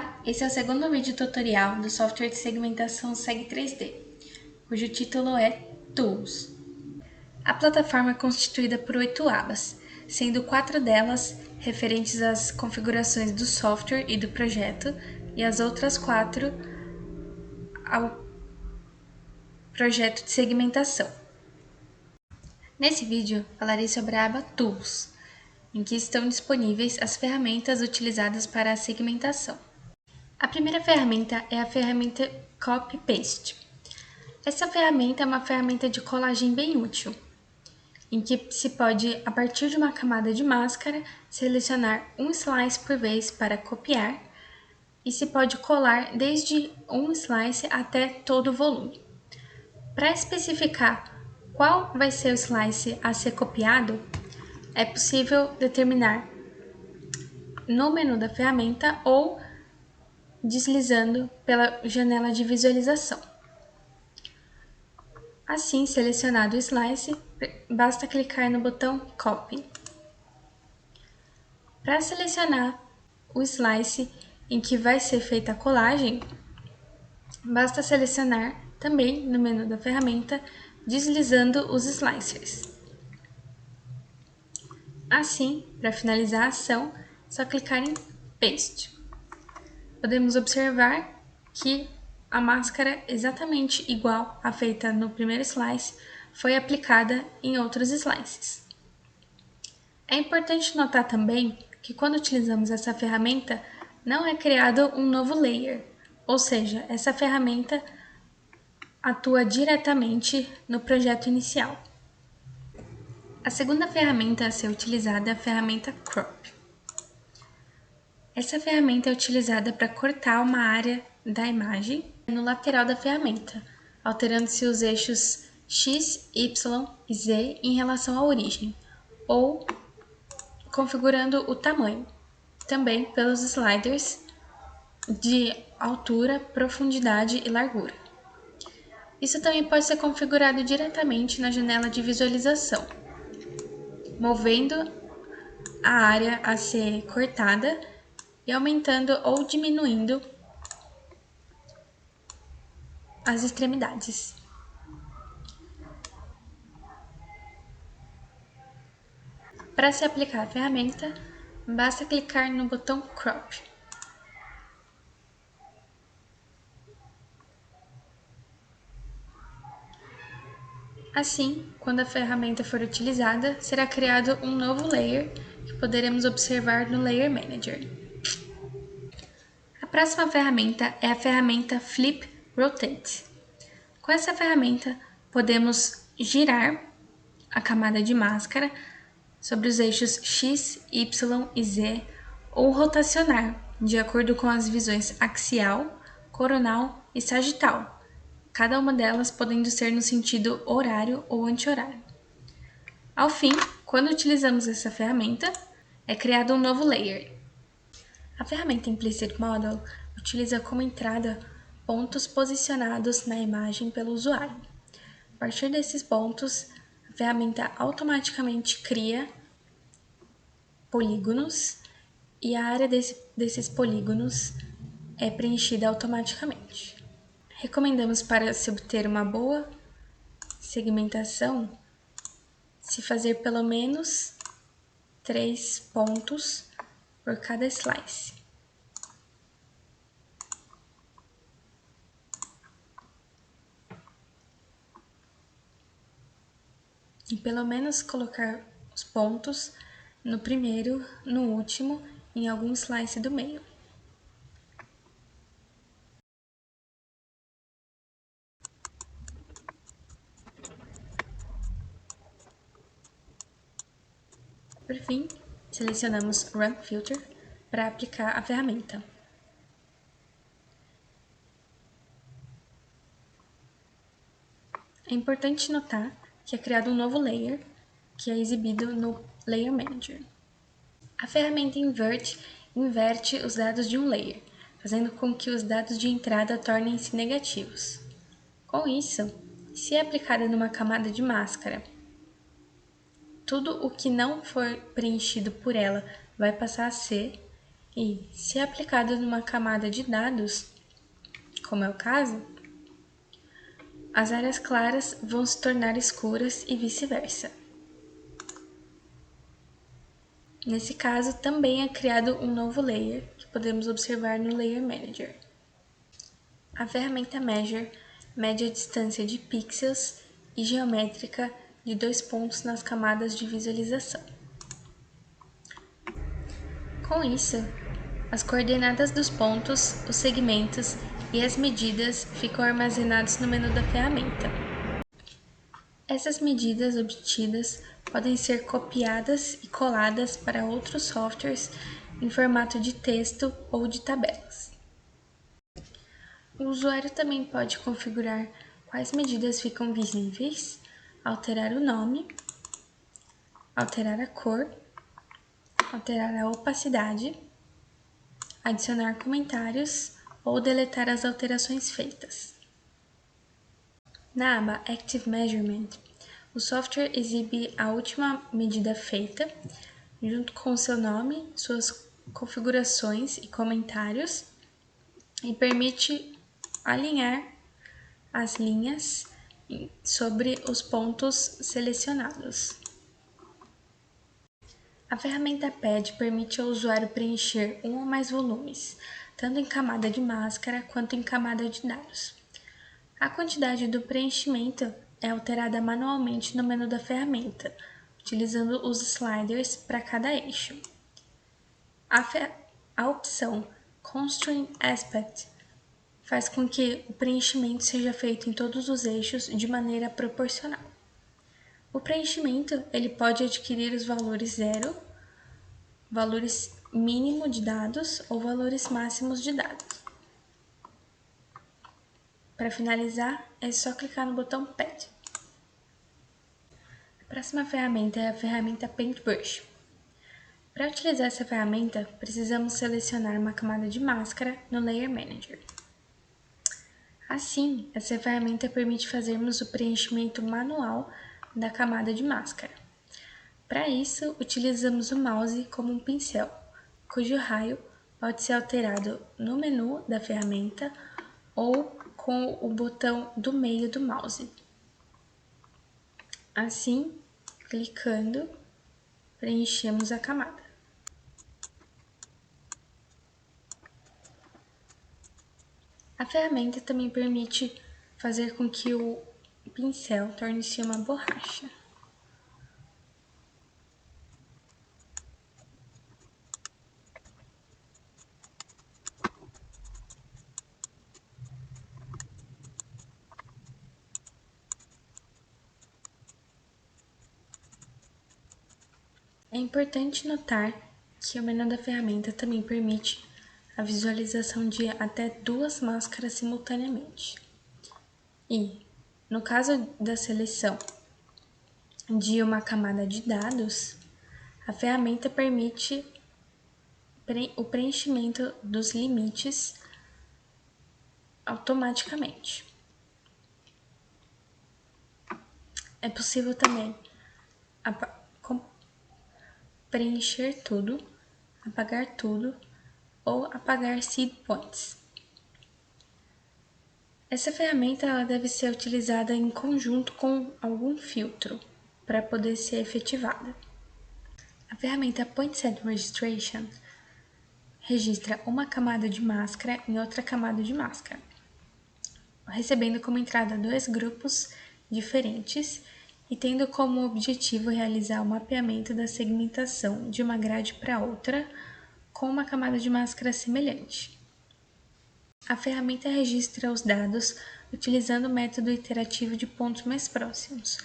Olá, esse é o segundo vídeo tutorial do software de segmentação Seg 3D, cujo título é Tools. A plataforma é constituída por 8 abas, sendo 4 delas referentes às configurações do software e do projeto, e as outras 4 ao projeto de segmentação. Nesse vídeo, falarei sobre a aba Tools, em que estão disponíveis as ferramentas utilizadas para a segmentação. A primeira ferramenta é a ferramenta Copy Paste. Essa ferramenta é uma ferramenta de colagem bem útil, em que se pode, a partir de uma camada de máscara, selecionar um slice por vez para copiar, e se pode colar desde um slice até todo o volume. Para especificar qual vai ser o slice a ser copiado, é possível determinar no menu da ferramenta ou deslizando pela janela de visualização. Assim, selecionado o slice, basta clicar no botão Copy. Para selecionar o slice em que vai ser feita a colagem, basta selecionar também no menu da ferramenta, deslizando os slicers. Assim, para finalizar a ação, é só clicar em Paste. Podemos observar que a máscara exatamente igual à feita no primeiro slice foi aplicada em outros slices. É importante notar também que quando utilizamos essa ferramenta, não é criado um novo layer, ou seja, essa ferramenta atua diretamente no projeto inicial. A segunda ferramenta a ser utilizada é a ferramenta Crop. Essa ferramenta é utilizada para cortar uma área da imagem no lateral da ferramenta, alterando-se os eixos X, Y e Z em relação à origem, ou configurando o tamanho, também pelos sliders de altura, profundidade e largura. Isso também pode ser configurado diretamente na janela de visualização, movendo a área a ser cortada e aumentando ou diminuindo as extremidades. Para se aplicar a ferramenta, basta clicar no botão Crop. Assim, quando a ferramenta for utilizada, será criado um novo layer que poderemos observar no Layer Manager. A próxima ferramenta é a ferramenta Flip Rotate. Com essa ferramenta, podemos girar a camada de máscara sobre os eixos X, Y e Z ou rotacionar, de acordo com as visões axial, coronal e sagital, cada uma delas podendo ser no sentido horário ou anti-horário. Ao fim, quando utilizamos essa ferramenta, é criado um novo layer. A ferramenta Implicit Model utiliza como entrada pontos posicionados na imagem pelo usuário. A partir desses pontos, a ferramenta automaticamente cria polígonos e a área desses polígonos é preenchida automaticamente. Recomendamos, para se obter uma boa segmentação, se fazer pelo menos 3 pontos por cada slice. E pelo menos colocar os pontos no primeiro, no último, em algum slice do meio. Por fim, selecionamos Run Filter para aplicar a ferramenta. É importante notar que é criado um novo layer, que é exibido no Layer Manager. A ferramenta inverte os dados de um layer, fazendo com que os dados de entrada tornem-se negativos. Com isso, se é aplicada numa camada de máscara, tudo o que não for preenchido por ela vai passar a ser, E, se aplicado numa camada de dados, como é o caso, as áreas claras vão se tornar escuras e vice-versa. Nesse caso, também é criado um novo layer, que podemos observar no Layer Manager. A ferramenta Measure mede a distância de pixels e geométrica de 2 pontos nas camadas de visualização. Com isso, as coordenadas dos pontos, os segmentos e as medidas ficam armazenados no menu da ferramenta. Essas medidas obtidas podem ser copiadas e coladas para outros softwares em formato de texto ou de tabelas. O usuário também pode configurar quais medidas ficam visíveis, alterar o nome, alterar a cor, alterar a opacidade, adicionar comentários ou deletar as alterações feitas. Na aba Active Measurement, o software exibe a última medida feita, junto com seu nome, suas configurações e comentários, e permite alinhar as linhas sobre os pontos selecionados. A ferramenta Pad permite ao usuário preencher um ou mais volumes, tanto em camada de máscara quanto em camada de dados. A quantidade do preenchimento é alterada manualmente no menu da ferramenta, utilizando os sliders para cada eixo. A opção Constraint Aspect faz com que o preenchimento seja feito em todos os eixos de maneira proporcional. O preenchimento ele pode adquirir os valores 0, valores mínimo de dados ou valores máximos de dados. Para finalizar, é só clicar no botão Pad. A próxima ferramenta é a ferramenta Paintbrush. Para utilizar essa ferramenta, precisamos selecionar uma camada de máscara no Layer Manager. Assim, essa ferramenta permite fazermos o preenchimento manual da camada de máscara. Para isso, utilizamos o mouse como um pincel, cujo raio pode ser alterado no menu da ferramenta ou com o botão do meio do mouse. Assim, clicando, preenchemos a camada. A ferramenta também permite fazer com que o pincel torne-se uma borracha. É importante notar que o menu da ferramenta também permite a visualização de até 2 máscaras simultaneamente. E, no caso da seleção de uma camada de dados, a ferramenta permite o preenchimento dos limites automaticamente. É possível também preencher tudo, apagar tudo ou apagar seed points. Essa ferramenta ela deve ser utilizada em conjunto com algum filtro para poder ser efetivada. A ferramenta Point Set Registration registra uma camada de máscara em outra camada de máscara, recebendo como entrada 2 grupos diferentes e tendo como objetivo realizar o mapeamento da segmentação de uma grade para outra com uma camada de máscara semelhante. A ferramenta registra os dados utilizando o método iterativo de pontos mais próximos.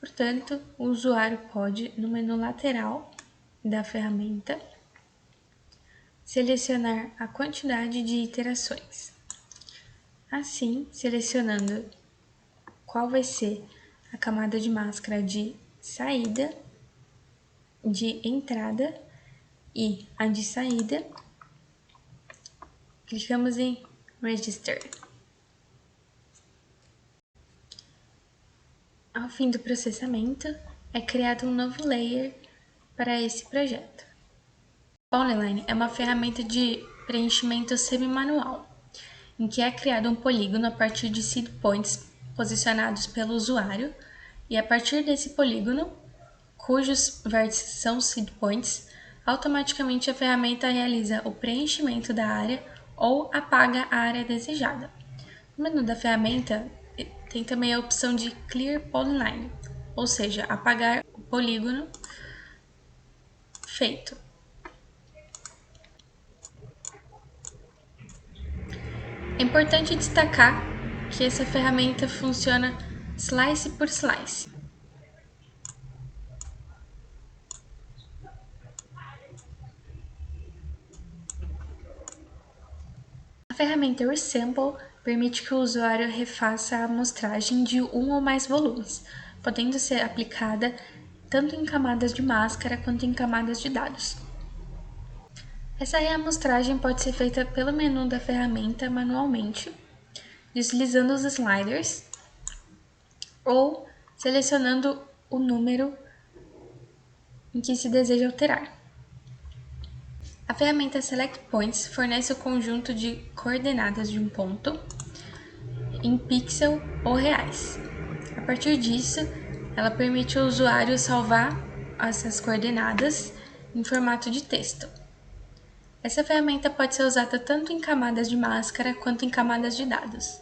Portanto, o usuário pode, no menu lateral da ferramenta, selecionar a quantidade de iterações. Assim, selecionando qual vai ser a camada de máscara de saída, de entrada e a de saída, clicamos em Register. Ao fim do processamento, é criado um novo layer para esse projeto. Polyline é uma ferramenta de preenchimento semi-manual, em que é criado um polígono a partir de seed points posicionados pelo usuário, e a partir desse polígono, cujos vértices são seed points, automaticamente a ferramenta realiza o preenchimento da área ou apaga a área desejada. No menu da ferramenta, tem também a opção de Clear Polyline, ou seja, apagar o polígono feito. É importante destacar que essa ferramenta funciona slice por slice. A ferramenta Resample permite que o usuário refaça a amostragem de um ou mais volumes, podendo ser aplicada tanto em camadas de máscara quanto em camadas de dados. Essa reamostragem pode ser feita pelo menu da ferramenta manualmente, deslizando os sliders ou selecionando o número em que se deseja alterar. A ferramenta Select Points fornece o conjunto de coordenadas de um ponto em pixel ou reais. A partir disso, ela permite ao usuário salvar essas coordenadas em formato de texto. Essa ferramenta pode ser usada tanto em camadas de máscara quanto em camadas de dados.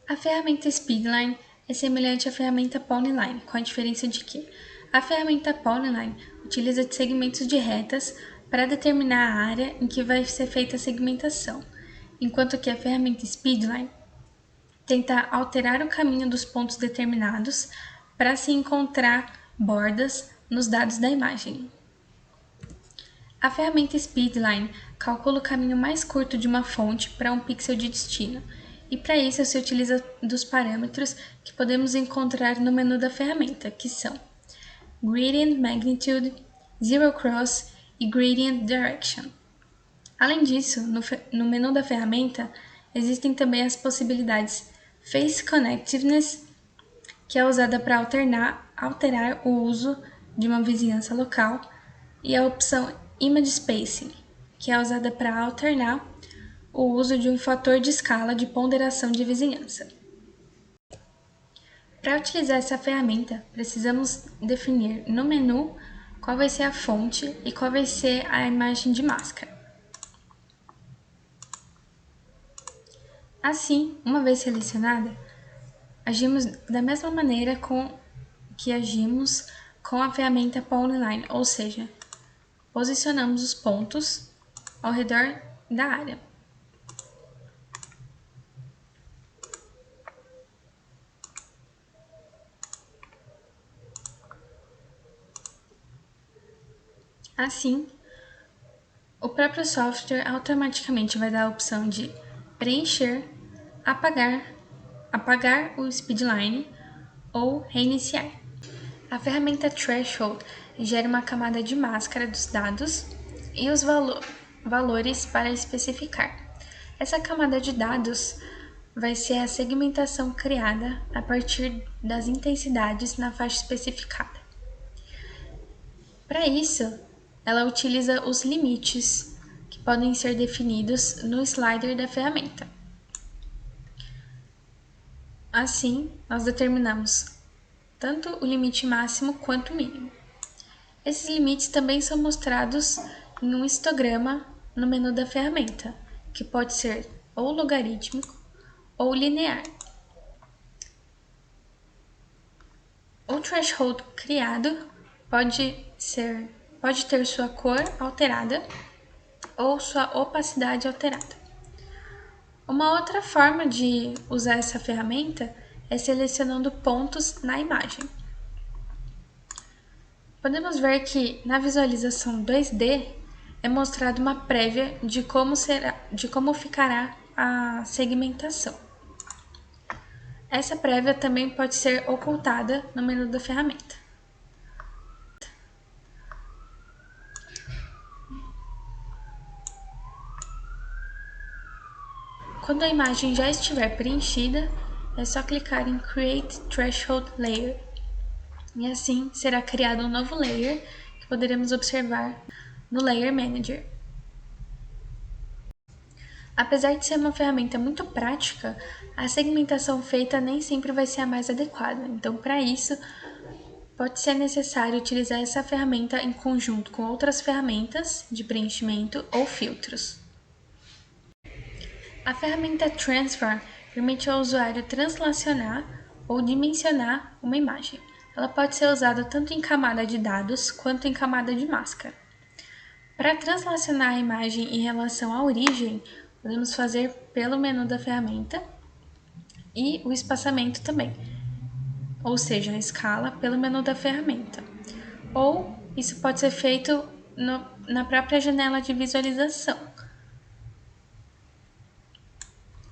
A ferramenta Speedline é semelhante à ferramenta Polyline, com a diferença de que a ferramenta Polyline utiliza segmentos de retas para determinar a área em que vai ser feita a segmentação, enquanto que a ferramenta Speedline tenta alterar o caminho dos pontos determinados para se encontrar bordas nos dados da imagem. A ferramenta Speedline calcula o caminho mais curto de uma fonte para um pixel de destino, e para isso se utiliza dos parâmetros que podemos encontrar no menu da ferramenta, que são Gradient Magnitude, Zero Cross e Gradient Direction. Além disso, no menu da ferramenta existem também as possibilidades Face Connectiveness, que é usada para alterar o uso de uma vizinhança local, e a opção Image Spacing, que é usada para alternar o uso de um fator de escala de ponderação de vizinhança. Para utilizar essa ferramenta, precisamos definir no menu qual vai ser a fonte e qual vai ser a imagem de máscara. Assim, uma vez selecionada, agimos da mesma maneira que agimos com a ferramenta Polyline, ou seja, posicionamos os pontos ao redor da área. Assim, o próprio software automaticamente vai dar a opção de preencher, apagar o speedline ou reiniciar. A ferramenta Threshold gera uma camada de máscara dos dados e os valores para especificar. Essa camada de dados vai ser a segmentação criada a partir das intensidades na faixa especificada. Para isso, ela utiliza os limites que podem ser definidos no slider da ferramenta. Assim, nós determinamos tanto o limite máximo quanto o mínimo. Esses limites também são mostrados em um histograma no menu da ferramenta, que pode ser ou logarítmico ou linear. O threshold criado pode ter sua cor alterada ou sua opacidade alterada. Uma outra forma de usar essa ferramenta é selecionando pontos na imagem. Podemos ver que na visualização 2D é mostrada uma prévia de como ficará a segmentação. Essa prévia também pode ser ocultada no menu da ferramenta. Quando a imagem já estiver preenchida, é só clicar em Create Threshold Layer, e assim será criado um novo layer que poderemos observar no Layer Manager. Apesar de ser uma ferramenta muito prática, a segmentação feita nem sempre vai ser a mais adequada. Então, para isso, pode ser necessário utilizar essa ferramenta em conjunto com outras ferramentas de preenchimento ou filtros. A ferramenta Transform permite ao usuário translacionar ou dimensionar uma imagem. Ela pode ser usada tanto em camada de dados quanto em camada de máscara. Para translacionar a imagem em relação à origem, podemos fazer pelo menu da ferramenta e o espaçamento também, ou seja, a escala pelo menu da ferramenta. Ou isso pode ser feito na própria janela de visualização.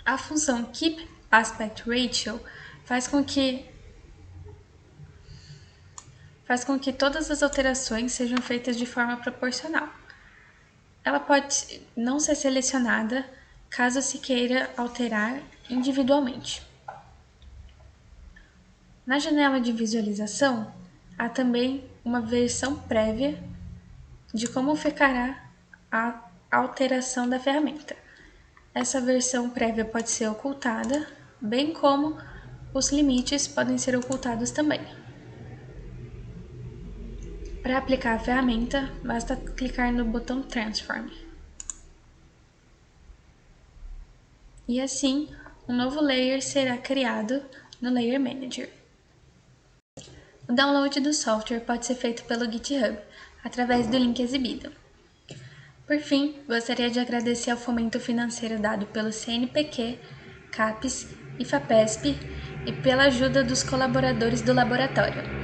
A função Keep Aspect Ratio faz com que todas as alterações sejam feitas de forma proporcional. Ela pode não ser selecionada caso se queira alterar individualmente. Na janela de visualização, há também uma versão prévia de como ficará a alteração da ferramenta. Essa versão prévia pode ser ocultada, bem como os limites podem ser ocultados também. Para aplicar a ferramenta, basta clicar no botão Transform. E assim, um novo layer será criado no Layer Manager. O download do software pode ser feito pelo GitHub, através do link exibido. Por fim, gostaria de agradecer ao fomento financeiro dado pelo CNPq, CAPES e FAPESP e pela ajuda dos colaboradores do laboratório.